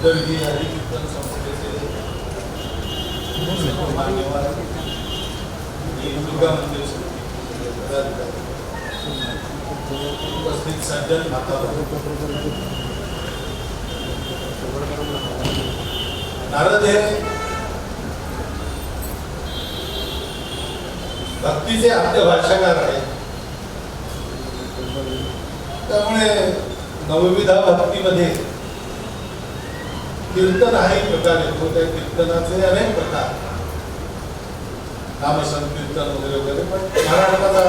ही हरिकीर्तन संस्थेचे मान्यवर दुर्गा मंदिर समितीचे पदाधिकारी, उपस्थित सज्जन माता, नारद हे भक्तीचे आद्य भाष्यकार आहेत. त्यामुळे नवविधा भक्तीमध्ये कीर्तन हा एक प्रकार येतो. त्या कीर्तनाचे अनेक प्रकार, नामसंकीर्तन वगैरे वगैरे, पण महाराष्ट्राचा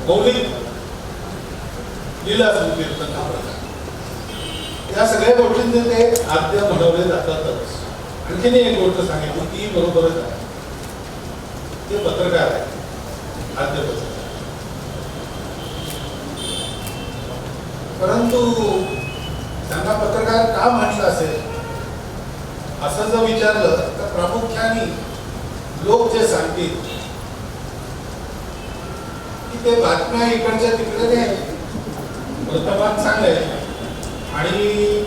मौलिक लीला संकीर्तन हा प्रकार, या सगळ्या गोष्टींचे ते आद्य म्हणवले जातातच. आणखीन एक गोष्ट सांगितली ती बरोबरच आहे, ते पत्रकार आहे, आद्य पत्रकार. परंतु त्यांना पत्रकार का म्हटलं असेल असं जर विचारलं तर प्रामुख्याने लोक जे सांगतील की ते बातम्या इकडच्या तिकडे द्यायचे, वर्तमान सांगायचे आणि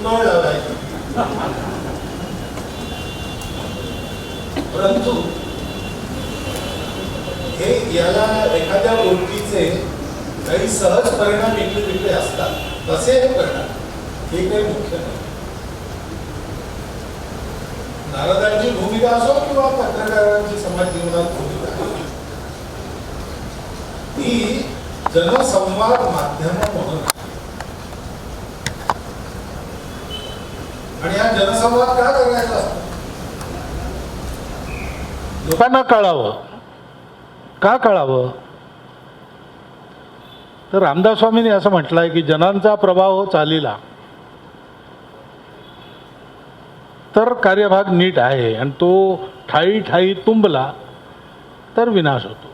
कळ लावायचे. परंतु हे याला एखाद्या गोष्टीचे काही सहज परिणाम इकडे तिकडे असतात, तसे हे करणार हे काही मुख्य नाही. नारदांची भूमिका असो किंवा पत्रकारांची समाज जीवनात भूमिका, ती जनसंवाद माध्यम म्हणून, आणि हा जनसंवाद का करायचा असतो? लोकांना कळावं. का कळावं? तर रामदास स्वामींनी असं म्हटलं आहे की जनांचा प्रभाव चालीला तर कार्यभाग नीट आहे, आणि तो ठाई ठाई तुंबला तर विनाश होतो.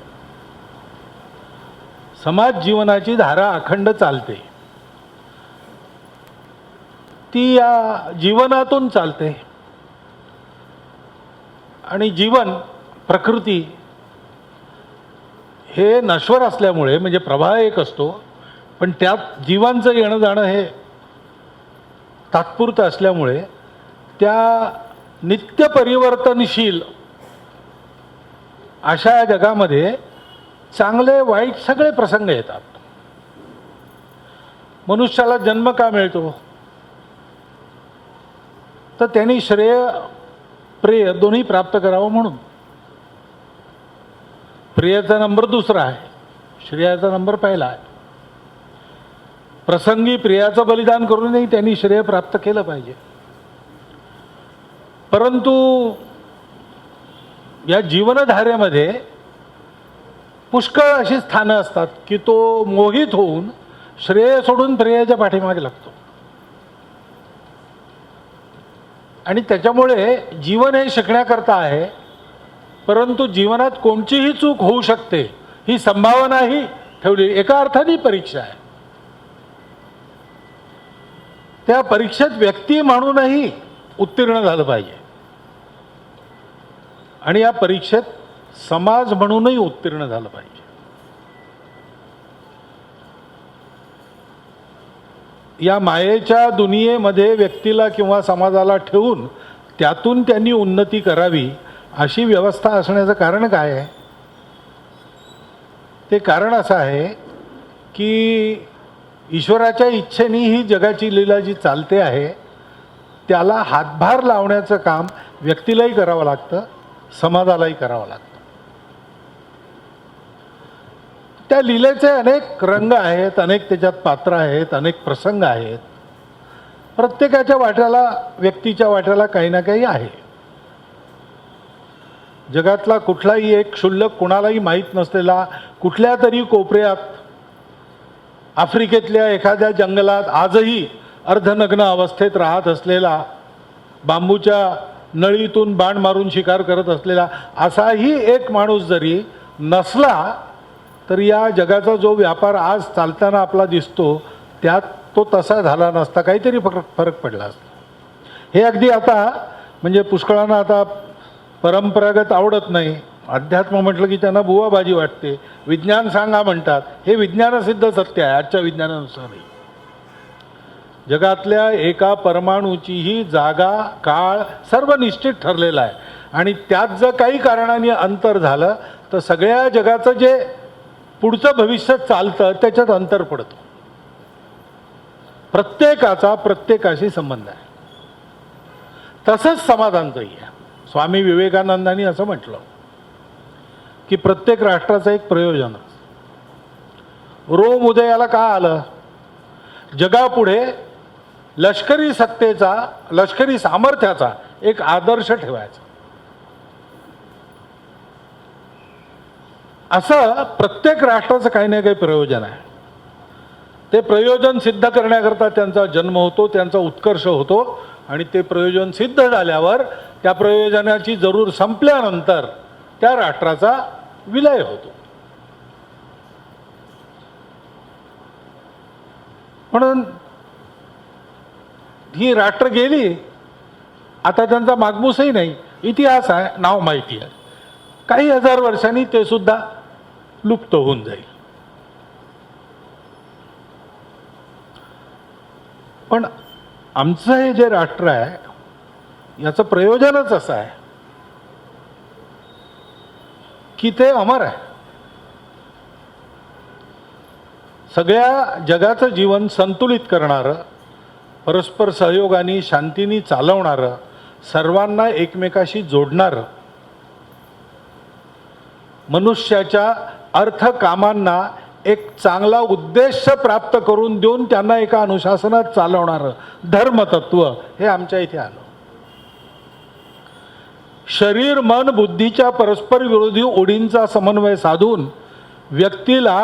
समाज जीवनाची धारा अखंड चालते, ती या जीवनातून चालते. आणि जीवन, प्रकृती हे नश्वर असल्यामुळे, म्हणजे प्रवाह एक असतो, पण त्यात जीवांचं येणं जाणं हे तात्पुरतं असल्यामुळे त्या नित्य परिवर्तनशील अशा जगामध्ये चांगले वाईट सगळे प्रसंग येतात. मनुष्याला जन्म का मिळतो? तर त्यांनी श्रेय प्रेय दोन्ही प्राप्त करावं म्हणून. प्रियाचा नंबर दुसरा आहे, श्रेयाचा नंबर पहिला आहे. प्रसंगी प्रियाचं बलिदान करूनही त्यांनी श्रेय प्राप्त केलं पाहिजे. परंतु या जीवनधारेमध्ये पुष्कळ अशी स्थानं असतात की तो मोहित होऊन श्रेय सोडून प्रियाच्या पाठीमागे लागतो. आणि त्याच्यामुळे जीवन हे शिकण्याकरता आहे, परंतु जीवनात कोणतीही चूक होऊ शकते ही संभावनाही ठेवली. एका अर्थाने परीक्षा आहे. त्या परीक्षेत व्यक्ती म्हणूनही उत्तीर्ण झालं पाहिजे, आणि या परीक्षेत समाज म्हणूनही उत्तीर्ण झालं पाहिजे. या मायेच्या दुनियेमध्ये व्यक्तीला किंवा समाजाला ठेवून त्यातून त्यांनी उन्नती करावी अशी व्यवस्था असण्याचं कारण काय आहे? ते कारण असं आहे की ईश्वराच्या इच्छेने ही जगाची लीला जी चालते आहे त्याला हातभार लावण्याचं काम व्यक्तीलाही करावं लागतं, समाजालाही करावं लागतं. त्या लीलेचे अनेक रंग आहेत, अनेक त्याच्यात पात्र आहेत, अनेक प्रसंग आहेत. प्रत्येकाच्या वाट्याला, व्यक्तीच्या वाट्याला काही ना काही आहे. जगातला कुठलाही एक क्षुल्लक, कोणालाही माहीत नसलेला, कुठल्या तरी कोपऱ्यात आफ्रिकेतल्या एखाद्या जंगलात आजही अर्धनग्न अवस्थेत राहत असलेला, बांबूच्या नळीतून बाण मारून शिकार करत असलेला असाही एक माणूस जरी नसला तर या जगाचा जो व्यापार आज चालताना आपला दिसतो त्यात तो तसा झाला नसता, काहीतरी फरक पडला असता. हे अगदी आता म्हणजे पुष्कळांना आता परंपरागत आवडत नाही. अध्यात्म म्हटलं की त्यांना बुवाबाजी वाटते. विज्ञान सांगा म्हणतात. हे विज्ञानसिद्ध सत्य आहे आजच्या विज्ञानानुसारही. जगातल्या एका परमाणूचीही जागा काळ सर्व निश्चित ठरलेला आहे आणि त्यात जर काही कारणाने अंतर झालं तर सगळ्या जगाचं जे पुढचं भविष्य चालतं त्याच्यात अंतर पडतं. प्रत्येकाचा प्रत्येकाशी संबंध आहे. तसंच समाधानचंही आहे. स्वामी विवेकानंदांनी असं म्हटलं की प्रत्येक राष्ट्राचं एक प्रयोजन. रोम उदयाला का आलं? जगापुढे लष्करी सत्तेचा, लष्करी सामर्थ्याचा एक आदर्श ठेवायचा. असं प्रत्येक राष्ट्राचं काही ना काही प्रयोजन आहे. ते प्रयोजन सिद्ध करण्याकरता त्यांचा जन्म होतो, त्यांचा उत्कर्ष होतो आणि ते प्रयोजन सिद्ध झाल्यावर त्या प्रयोजनाची जरूर संपल्यानंतर त्या राष्ट्राचा विलय होतो. म्हणून ही राष्ट्र गेली, आता त्यांचा मागमूसही नाही. इतिहास आहे, नाव माहिती आहे. काही हजार वर्षांनी ते सुद्धा लुप्त होऊन जाईल. पण आमचं हे जे राष्ट्र आहे याचं प्रयोजनच असं आहे की ते अमर आहे. सगळ्या जगाचं जीवन संतुलित करणारं, परस्पर सहयोगाने शांतीने चालवणारं, सर्वांना एकमेकाशी जोडणारं, मनुष्याच्या अर्थकामांना एक चांगला उद्देश प्राप्त करून देऊन त्यांना एका अनुशासनात चालवणारं धर्मतत्व हे आमच्या इथे आलं. शरीर मन बुद्धीच्या परस्पर विरोधी ओढींचा समन्वय साधून व्यक्तीला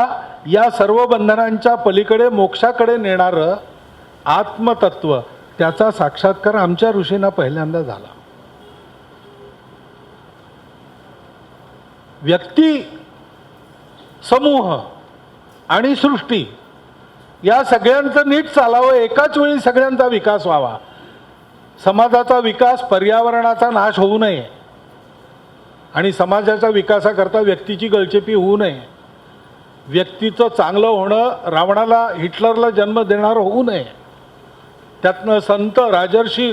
या सर्व बंधनांच्या पलीकडे मोक्षाकडे नेणारं आत्मतत्व, त्याचा साक्षात्कार आमच्या ऋषींना पहिल्यांदा झाला. व्यक्ती, समूह आणि सृष्टी या सगळ्यांचं नीट चालावं, एकाच वेळी सगळ्यांचा विकास व्हावा. समाजाचा विकास, पर्यावरणाचा नाश होऊ नये आणि समाजाच्या विकासाकरता व्यक्तीची गळचेपी होऊ नये. व्यक्तीचं चांगलं होणं रावणाला, हिटलरला जन्म देणारं होऊ नये. त्यातनं संत, राजर्षी,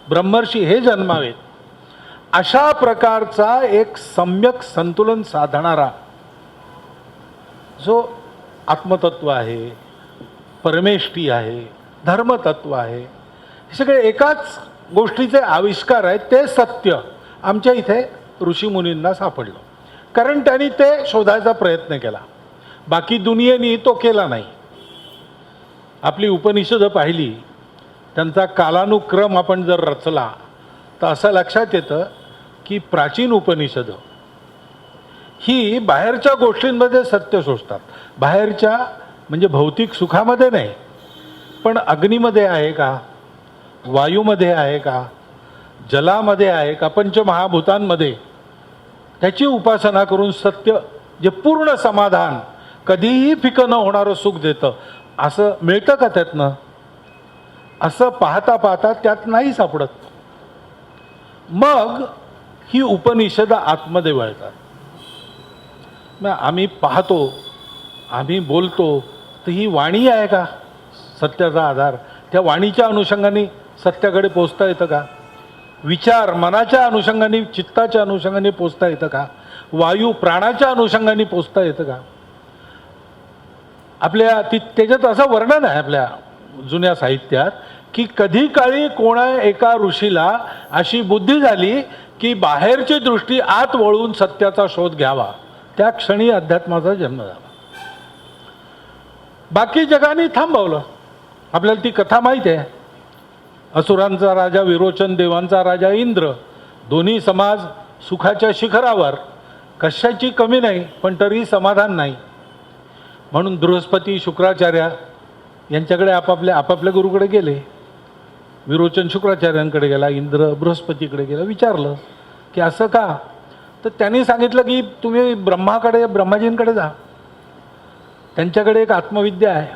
ब्रह्मर्षी हे जन्मावेत. अशा प्रकारचा एक सम्यक संतुलन साधणारा जो आत्मतत्व आहे, परमेष्ठी आहे, धर्मतत्व आहे, हे सगळे एकाच गोष्टीचे आविष्कार आहेत. ते सत्य आमच्या इथे ऋषीमुनींना सापडलं, कारण त्यांनी ते शोधायचा प्रयत्न केला. बाकी दुनियेने तो केला नाही. आपली उपनिषदं पाहिली, त्यांचा कालानुक्रम आपण जर रचला तर असं लक्षात येतं की प्राचीन उपनिषदं ही बाहेरच्या गोष्टींमध्ये सत्य शोधतात. बाहेरच्या म्हणजे भौतिक सुखामध्ये नाही, पण अग्नीमध्ये आहे का, वायूमध्ये आहे का, जलामध्ये आहे का, पंचमहाभूतांमध्ये, त्याची उपासना करून सत्य जे पूर्ण समाधान, कधीही फिकं न होणारं सुख देतं, असं मिळतं का त्यातनं? असं पाहता पाहता त्यात नाही सापडत. मग ही उपनिषद आतमध्ये वळतात. मग आम्ही पाहतो, आम्ही बोलतो, तर ही वाणी आहे का सत्याचा आधार? त्या वाणीच्या अनुषंगाने सत्याकडे पोचता येतं का? विचार मनाच्या अनुषंगाने, चित्ताच्या अनुषंगाने पोचता येतं का? वायू प्राणाच्या अनुषंगाने पोचता येतं का? आपल्या त्याच्यात असं वर्णन आहे आपल्या जुन्या साहित्यात की कधी काळी कोणा एका ऋषीला अशी बुद्धी झाली की बाहेरची दृष्टी आत वळून सत्याचा शोध घ्यावा. त्या क्षणी अध्यात्माचा जन्म झाला. बाकी जगाने थांबवलं. आपल्याला ती कथा माहीत आहे. असुरांचा राजा विरोचन, देवांचा राजा इंद्र, दोन्ही समाज सुखाच्या शिखरावर, कशाची कमी नाही पण तरी समाधान नाही. म्हणून बृहस्पती, शुक्राचार्य यांच्याकडे आपापल्या गुरुकडे गेले. विरोचन शुक्राचार्यांकडे गेला, इंद्र बृहस्पतीकडे गेला. विचारलं की असं का? तर त्यांनी सांगितलं की तुम्ही ब्रह्माजींकडे जा. त्यांच्याकडे एक आत्मविद्या आहे.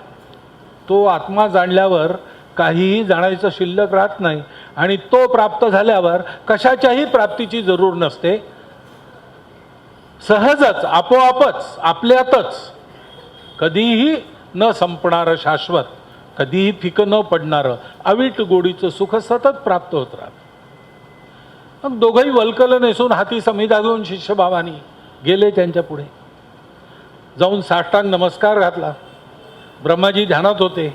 तो आत्मा जाणल्यावर काहीही जाणायचं शिल्लक राहत नाही आणि तो प्राप्त झाल्यावर कशाच्याही प्राप्तीची जरूर नसते. सहजच, आपोआपच, आपल्यातच कधीही न संपणारं शाश्वत कधीही फिकं न पडणारं अवीट गोडीचं सुख सतत प्राप्त होत राहतं. मग दोघंही वल्कल नेसून हाती समिधा घेऊन शिष्यभावानी गेले त्यांच्या पुढे. जाऊन साष्टांग नमस्कार घातला. ब्रह्माजी ध्यानात होते.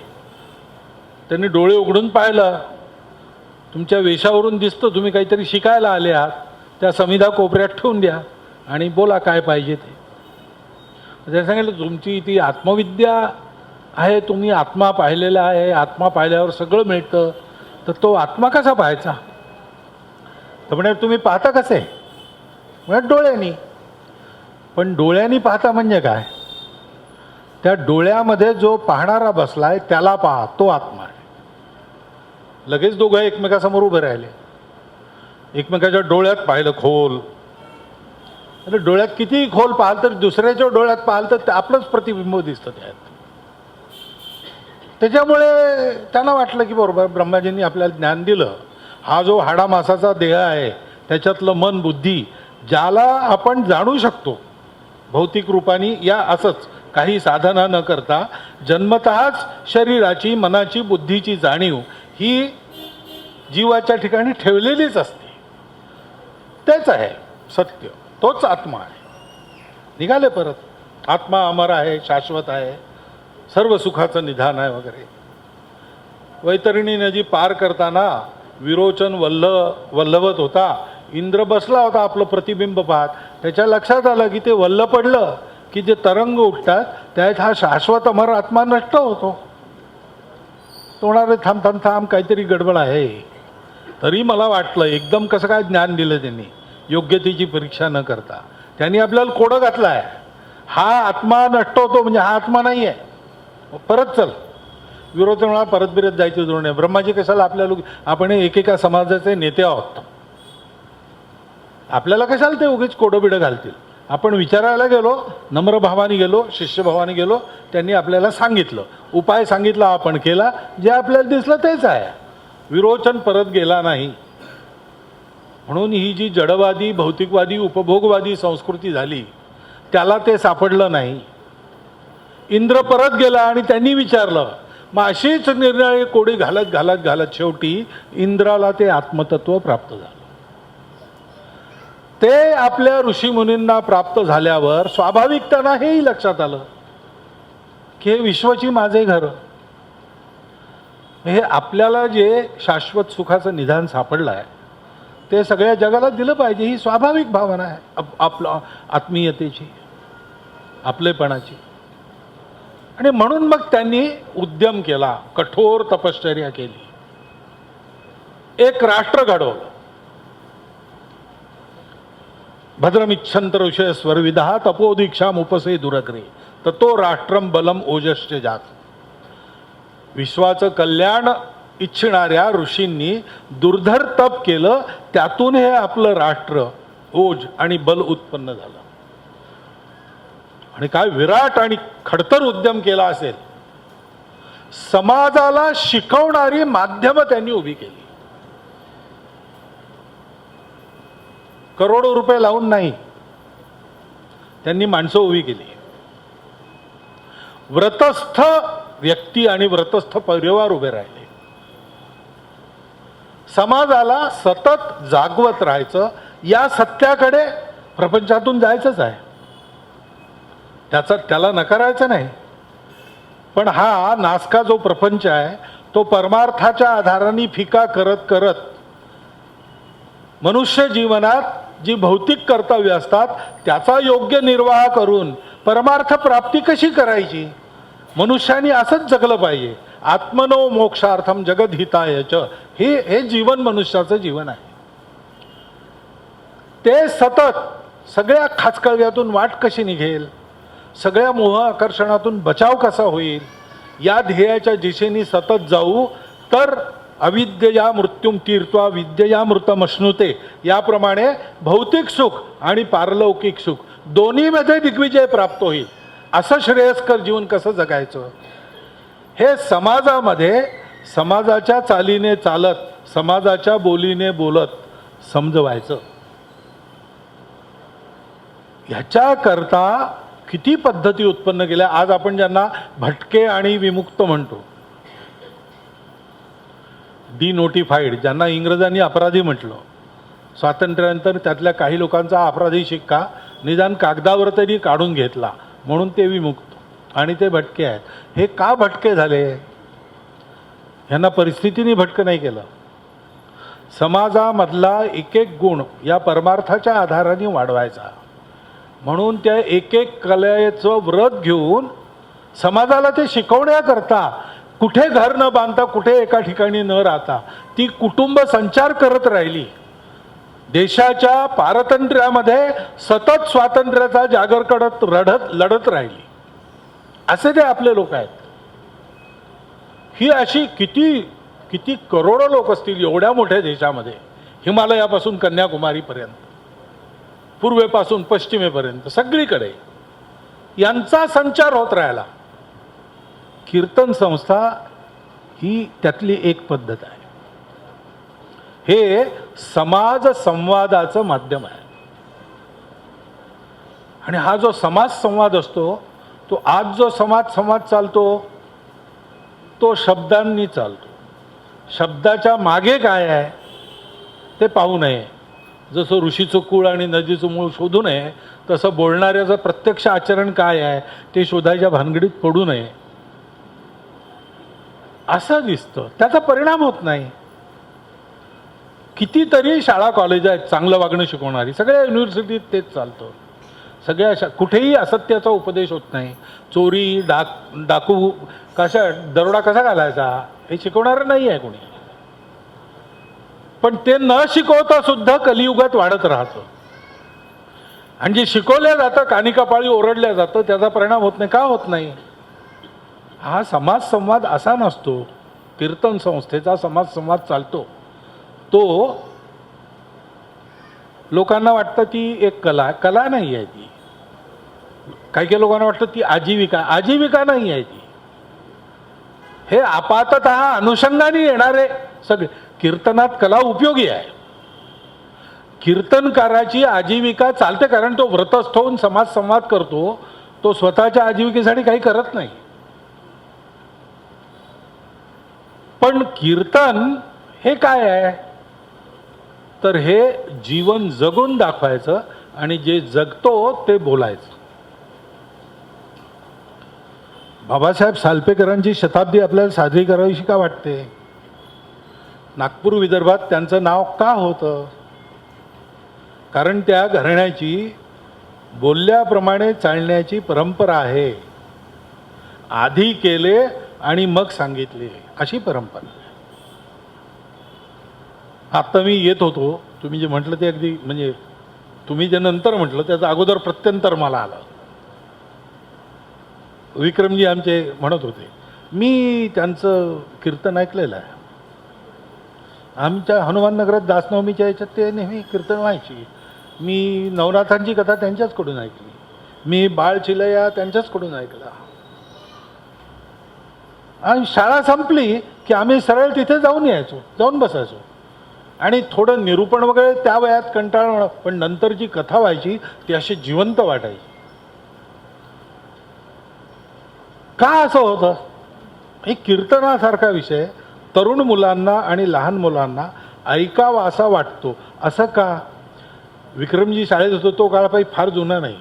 त्यांनी डोळे उघडून पाहिलं, तुमच्या वेशावरून दिसतं तुम्ही काहीतरी शिकायला आले आहात. त्या समिधा कोपऱ्यात ठेवून द्या आणि बोला काय पाहिजे ते. त्याने सांगितलं, तुमची ती आत्मविद्या आहे, तुम्ही आत्मा पाहिलेला आहे, आत्मा पाहिल्यावर सगळं मिळतं, तर तो आत्मा कसा पाहायचा? तर म्हणे तुम्ही पाहता कसे? म्हणजे डोळ्यांनी. पण डोळ्यांनी पाहता म्हणजे काय? त्या डोळ्यामध्ये जो पाहणारा बसलाय त्याला पहा, तो आत्मा आहे. लगेच दोघं एकमेकासमोर उभे राहिले. एकमेकाच्या डोळ्यात पाहिलं खोल. अरे डोळ्यात कितीही खोल पाहाल तर दुसऱ्याच्या डोळ्यात पाहाल तर आपलंच प्रतिबिंब दिसतं त्यात. त्याच्यामुळे त्यांना वाटलं की बरोबर ब्रह्माजींनी आपल्याला ज्ञान दिलं. हा जो हाडामासाचा देह आहे त्याच्यातलं मन बुद्धी ज्याला आपण जाणू शकतो भौतिक रूपाने, या असंच काही साधना न करता जन्मतःच शरीराची मनाची बुद्धीची जाणीव ही जीवाच्या ठिकाणी ठेवलेलीच असते. तेच आहे सत्य, तोच आत्मा आहे. निघाले परत. आत्मा अमर आहे, शाश्वत आहे, सर्व सुखाचं निधान आहे वगैरे. वैतरणी नदी पार करताना विरोचन वल्लवत होता. इंद्र बसला होता आपलं प्रतिबिंब पाहत. त्याच्या लक्षात आलं की ते वल्ल पडलं की जे तरंग उठतात त्यात हा शाश्वत अमर आत्मा नष्ट होतो. तोणारे थांब थांब थांब, काहीतरी गडबड आहे. तरी मला वाटलं एकदम कसं काय ज्ञान दिलं त्यांनी, योग्यतेची परीक्षा न करता. त्यांनी आपल्याला कोडं घातलं आहे, हा आत्मा नष्ट होतो म्हणजे हा आत्मा नाही आहे, परत चल. विरोध म्हणा परत बिरत जायची जोड नाही. ब्रह्माजी कशाला आपल्याला, आपण एकेका समाजाचे नेते आहोत, आपल्याला कशाला ते उगीच कोडं बिडं घालतील. आपण विचारायला गेलो, नम्र भावाने गेलो, शिष्यभावाने गेलो, त्यांनी आपल्याला सांगितलं, उपाय सांगितला, आपण केला, जे आपल्याला दिसलं तेच आहे. विरोचन परत गेला नाही. म्हणून ही जी जडवादी भौतिकवादी उपभोगवादी संस्कृती झाली त्याला ते सापडलं नाही. इंद्र परत गेला आणि त्यांनी विचारलं. मग अशीच निर्णय कोडी घालत घालत घालत शेवटी इंद्राला ते आत्मतत्व प्राप्त झालं. ते आपल्या ऋषीमुनींना प्राप्त झाल्यावर स्वाभाविक त्यांना हेही लक्षात आलं की हे विश्वाची माझे घर. हे आपल्याला जे शाश्वत सुखाचं निधान सापडलं आहे ते सगळ्या जगाला दिलं पाहिजे, ही स्वाभाविक भावना आहे आपलं आत्मीयतेची, आपलेपणाची. आणि म्हणून मग त्यांनी उद्यम केला, कठोर तपश्चर्या केली, एक राष्ट्र घडवलं. भद्रमिच्छंत ऋषय स्वरविदहा तपोदीक्षाम उपसे दुरग्रे ततो राष्ट्रम बलम ओजश्च जात. विश्वाचं कल्याण इच्छिणाऱ्या ऋषींनी दुर्धर तप केलं, त्यातून हे आपलं राष्ट्र ओज आणि बल उत्पन्न झालं. आणि काय विराट आणि खडतर उद्यम केला असेल. समाजाला शिकवणारी माध्यम त्यांनी उभी केली. करोडो रुपये लावून नाही, त्यांनी माणसं उभी केली. व्रतस्थ व्यक्ती आणि व्रतस्थ परिवार उभे राहिले. समाजाला सतत जागवत राहायचं, या सत्याकडे प्रपंचातून जायचंच आहे, त्याला नकारायचं नाही. पण हा नासका जो प्रपंच आहे तो परमार्थाच्या आधाराने फिका करत करत मनुष्य जीवनात जी भौतिक कर्तव्य असतात त्याचा योग्य निर्वाह करून परमार्थ प्राप्ती कशी करायची, मनुष्याने असंच जगलं पाहिजे. आत्मनो मोक्षार्थम जगद्हितायच, हे जीवन मनुष्याचं जीवन आहे. ते सतत सगळ्या खाचकळव्यातून वाट कशी निघेल, सगळ्या मोह आकर्षणातून बचाव कसा होईल, या ध्येयाच्या दिशेने सतत जाऊ तर अविद्यया मृत्युम तीर्त्वा विद्यया मृतमश्नुते, याप्रमाणे भौतिक सुख आणि पारलौकिक सुख दोन्हीमध्ये दिग्विजय प्राप्त होईल. असं श्रेयस्कर जीवन कसं जगायचं हे समाजामध्ये समाजाच्या चालीने चालत, समाजाच्या बोलीने बोलत समजवायचं. ह्याच्याकरता किती पद्धती उत्पन्न केल्या. आज आपण ज्यांना भटके आणि विमुक्त म्हणतो, डिनोटिफाईड, ज्यांना इंग्रजांनी अपराधी म्हटलं, स्वातंत्र्यानंतर त्यातल्या काही लोकांचा अपराधी शिक्का निदान कागदावर तरी काढून घेतला, म्हणून ते विमुक्त आणि ते भटके आहेत. हे का भटके झाले? ह्यांना परिस्थितीने भटकं नाही केलं. समाजामधला एक एक गुण या परमार्थाच्या आधाराने वाढवायचा, म्हणून त्या एक एक कलेचं व्रत घेऊन समाजाला ते शिकवण्याकरता कुठे घर न बांधता, कुठे एका ठिकाणी न राहता ती कुटुंब संचार करत राहिली. देशाच्या पारतंत्र्यामध्ये सतत स्वातंत्र्याचा जागर करत लढत राहिली. असे ते आपले लोक आहेत. ही अशी किती किती करोडो लोक असतील एवढ्या मोठ्या देशामध्ये, हिमालयापासून कन्याकुमारीपर्यंत, पूर्वेपासून पश्चिमेपर्यंत सगळीकडे यांचा संचार होत राहिला. कीर्तन संस्था ही त्यातली एक पद्धत आहे. हे समाज संवादाचं माध्यम आहे. आणि हा जो समाज संवाद असतो, तो आज जो समाज संवाद चालतो तो शब्दांनी चालतो. शब्दाच्या मागे काय आहे ते पाहू नये. जसं ऋषीचं कुळ आणि नदीचं मूळ शोधू नये, तसं बोलणाऱ्याचं प्रत्यक्ष आचरण काय आहे ते शोधायच्या भानगडीत पडू नये. असं दिसतं, त्याचा परिणाम होत नाही. कितीतरी शाळा कॉलेज आहेत चांगलं वागणं शिकवणारी, सगळ्या युनिव्हर्सिटीत तेच चालतं. सगळ्या कुठेही असत्याचा उपदेश होत नाही. चोरी, डाकू कशा, दरोडा कसा घालायचा हे शिकवणारं नाही आहे कोणी. पण ते न शिकवता सुद्धा कलियुगात वाढत राहतं. आणि जे शिकवल्या जातं, कानी कपाळी ओरडल्या जातं, त्याचा परिणाम होत नाही. का होत नाही? हा समाज संवाद असा नसतो. कीर्तन संस्थेचा समाज संवाद चालतो तो लोकांना वाटतं ती एक कला नाही आहे ती. काही काही लोकांना वाटतं ती आजीविका नाही आहे ती. हे आपाततः अनुषंगाने येणारे सगळे. कीर्तनात कला उपयोगी आहे. कीर्तनकाराची आजीविका चालते, कारण तो व्रतस्थ होऊन समाज संवाद करतो. तो स्वतःच्या आजीविकेसाठी काही करत नाही. पण कीर्तन हे काय आहे तर हे जीवन जगून दाखवायचं आणि जे जगतो ते बोलायचं. बाबासाहेब सालपेकरांची शताब्दी आपल्याला साजरी करावीशी का वाटते? नागपूर विदर्भात त्यांचं नाव का होतं? कारण त्या घराण्याची बोलल्याप्रमाणे चालण्याची परंपरा आहे. आधी केले आणि मग सांगितले अशी परंपरा. आता मी येत होतो, तुम्ही जे म्हटलं ते अगदी, म्हणजे तुम्ही जे नंतर म्हटलं त्याचं अगोदर प्रत्यंतर मला आलं. विक्रमजी आमचे म्हणत होते, मी त्यांचं कीर्तन ऐकलेलं आहे. आमच्या हनुमान नगरात दासनवमीच्या याच्यात ते नेहमी कीर्तन व्हायची. मी नवनाथांची कथा त्यांच्याचकडून ऐकली. मी बाळ चिलया त्यांच्याचकडून ऐकला. आणि शाळा संपली की आम्ही सरळ तिथे जाऊन बसायचो. आणि थोडं निरूपण वगैरे त्या वयात कंटाळणं, पण नंतर जी कथा व्हायची ती अशी जिवंत वाटायची. का असं होतं? हे कीर्तनासारखा विषय तरुण मुलांना आणि लहान मुलांना ऐकावा असा वाटतो. असं का? विक्रमजी शाळेत होतो तो काळ काही फार जुना नाही.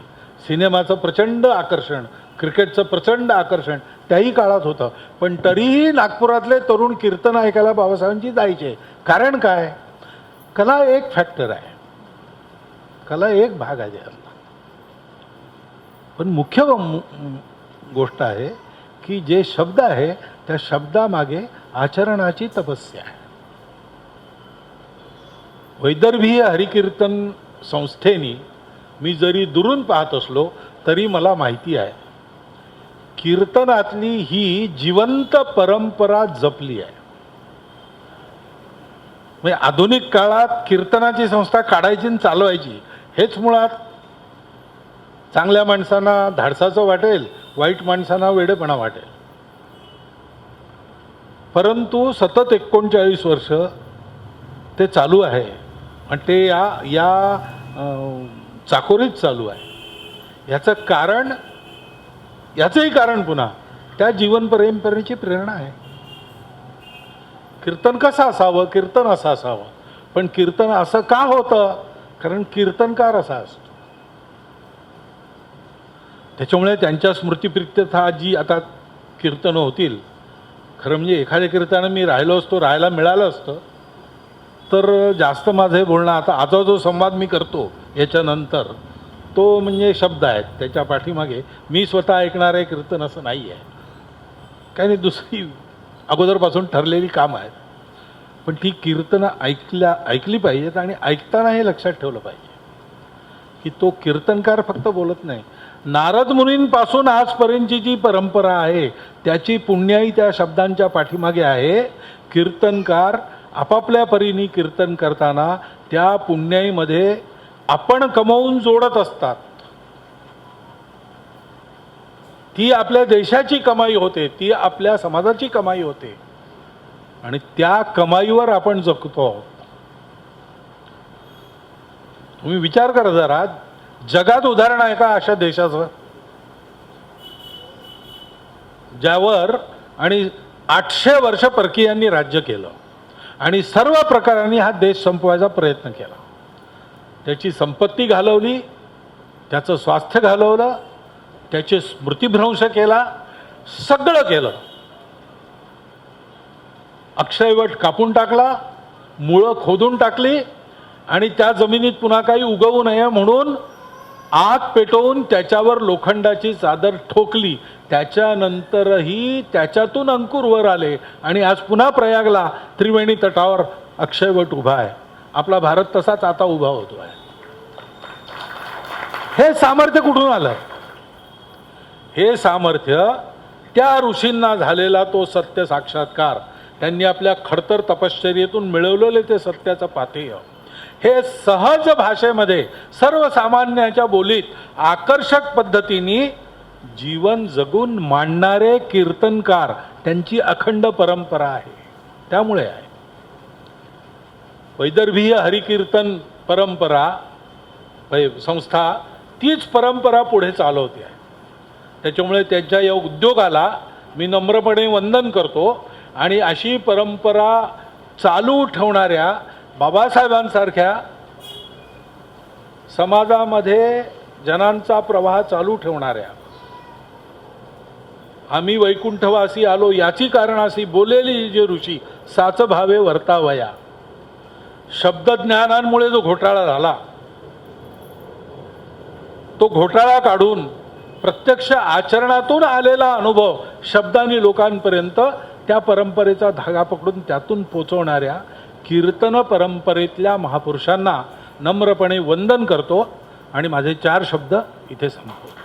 सिनेमाचं प्रचंड आकर्षण, क्रिकेटचं प्रचंड आकर्षण त्याही काळात होतं. पण तरीही नागपुरातले तरुण कीर्तन ऐकायला बाबासाहेबांची जायचे. कारण काय? कला एक फॅक्टर आहे, कला एक भाग आहे त्यातला. पण मुख्य गोष्ट आहे की जे शब्द आहे त्या शब्दामागे आचरणाची तपस्या आहे. वैदर्भीय हरिकीर्तन संस्थेनी मी जरी दुरून पाहत असलो तरी मला माहिती आहे कीर्तनातली ही जिवंत परंपरा जपली आहे. म्हणजे आधुनिक काळात कीर्तनाची संस्था काढायची आणि चालवायची हेच मुळात चांगल्या माणसांना धाडसाचं वाटेल, वाईट माणसांना वेडेपणा वाटेल. परंतु सतत 39 वर्ष ते चालू आहे आणि ते या चाकोरीत चालू आहे. याचंही कारण पुन्हा त्या जीवन परंपरेची प्रेरणा आहे. कीर्तन कसं असावं, कीर्तन असं असावं. पण कीर्तन असं का होतं? कारण कीर्तनकार असा असतो. त्याच्यामुळे त्यांच्या स्मृतिप्रित्यर्था जी आता कीर्तनं होतील, खरं म्हणजे एखाद्या कीर्तनानं मी राहिलो असतो, राहायला मिळालं असतं तर जास्त माझं हे बोलणं, आता जो संवाद मी करतो याच्यानंतर तो म्हणजे शब्द आहेत, त्याच्या पाठीमागे मी स्वतः ऐकणारे कीर्तन असं नाही आहे. काही नाही, दुसरी अगोदरपासून ठरलेली कामं आहेत. पण ती कीर्तनं ऐकली पाहिजेत आणि ऐकताना हे लक्षात ठेवलं पाहिजे की तो कीर्तनकार फक्त बोलत नाही. नारद मुनींपासून आजपर्यंतची जी परंपरा आहे त्याची पुण्याई त्या शब्दांच्या पाठीमागे आहे. कीर्तनकार आपापल्या परीने कीर्तन करताना त्या पुण्याईमध्ये आपण कमवून जोडत असतात. ती आपल्या देशाची कमाई होते, ती आपल्या समाजाची कमाई होते आणि त्या कमाईवर आपण जगतो आहोत. तुम्ही विचार करा जरा, जगात उदाहरण आहे का अशा देशाचं ज्यावर आणि 800 वर्ष परकीयांनी राज्य केलं आणि सर्व प्रकारांनी हा देश संपवायचा प्रयत्न केला. त्याची संपत्ती घालवली, त्याचं स्वास्थ्य घालवलं, त्याचे स्मृतिभ्रंश केला, सगळं केलं. अक्षयवट कापून टाकला, मुळं खोदून टाकली आणि त्या जमिनीत पुन्हा काही उगवू नये म्हणून आग पेटवून त्याच्यावर लोखंडाची चादर ठोकली. त्याच्यानंतरही त्याच्यातून अंकुर वर आले आणि आज पुन्हा प्रयागला त्रिवेणी तटावर अक्षयवट उभा आहे. आपला भारत तसाच आता उभा होतो आहे. हे सामर्थ्य कुठून आलं? हे सामर्थ्य त्या ऋषींना झालेला तो सत्य साक्षात्कार, त्यांनी आपल्या खडतर तपश्चर्येतून मिळवलेले ते सत्याचं पाथेय, हे सहज भाषेमध्ये सर्वसामान्याच्या बोलीत आकर्षक पद्धतीने जीवन जगून मांडणारे कीर्तनकार, त्यांची अखंड परंपरा आहे. त्यामुळे आहे वैदर्भीय हरिकीर्तन परंपरा संस्था तीच परंपरा पुढे चालवते आहे. त्याच्यामुळे त्यांच्या या उद्योगाला मी नम्रपणे वंदन करतो आणि अशी परंपरा चालू ठेवणाऱ्या बाबासाहेबांसारख्या समाजामध्ये जनांचा प्रवाह चालू ठेवणाऱ्या, आम्ही वैकुंठवासी आलो याची कारणासी बोलेली जे ऋषी साच भावे वर्तावया, शब्दज्ञानांमुळे जो घोटाळा झाला तो घोटाळा काढून प्रत्यक्ष आचरणातून आलेला अनुभव शब्दांनी लोकांपर्यंत त्या परंपरेचा धागा पकडून त्यातून पोचवणाऱ्या कीर्तन परंपरेतल्या महापुरुषांना नम्रपणे वंदन करतो आणि माझे 4 शब्द इथे संपवतो.